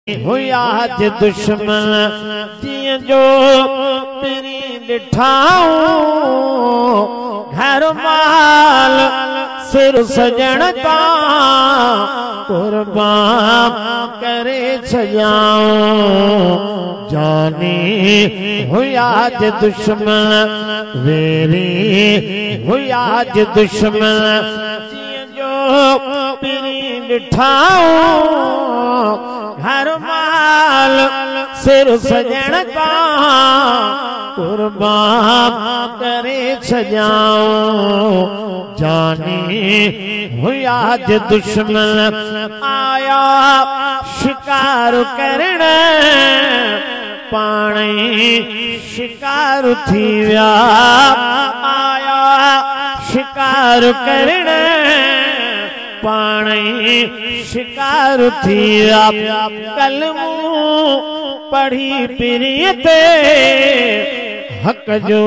हुया अज दुश्मन जिय जो पिरी ॾिठाऊं घर माल सिर सजण तां कुर्बान करे छॾियाऊं जानी हुया अज दुश्मन वेरी हुया अज दुश्मन जिय जो पिरी ॾिठाऊं घर माल सिर सजण तां कुर्बान करे छॾियाऊं जानी हुया अज दुश्मन आया शिकार करण पाणी शिकार थी विया आया शिकार करण पाणी शिकार थी विया कलमूं पढ़ी पिरीअ ते हक जो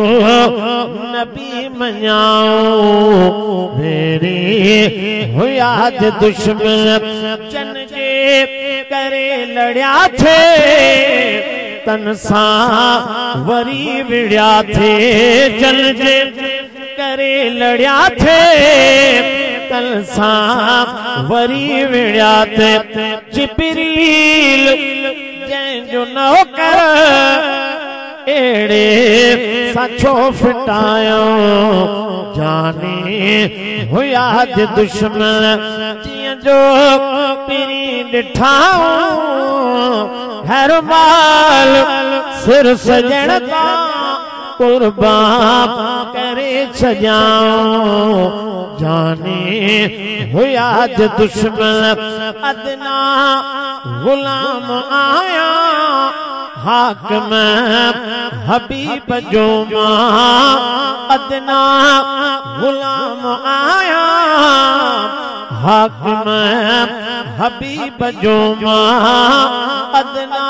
नबी मञाऊं वेरी हुया अज दुश्मन चन जे करे लड़िया थे तन सां वरी विड़िया थे चन जे करे लड़िया थे तन सां वरी विड़िया थे जिब्रील जंहिंजो नौकर एड़े सचो फिटायो जानी हुया अज दुश्मन जिय जो पिरी ॾिठाऊं घर माल सिर सजण तां कुर्बान करे छॾियाऊं जानी हुया अज दुश्मन अदना गुलाम आया हाकिम हबीब जो मां अदना गुलाम आया हाकिम हबीब जो मां अदना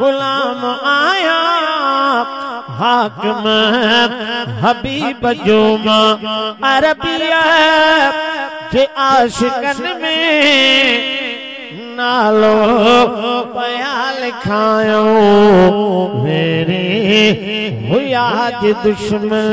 गुलाम आया हाकिम हबीब जो मां अरबिया जे आशिकन में नालो पया लिखायो वेरे हुया अज दुश्मन।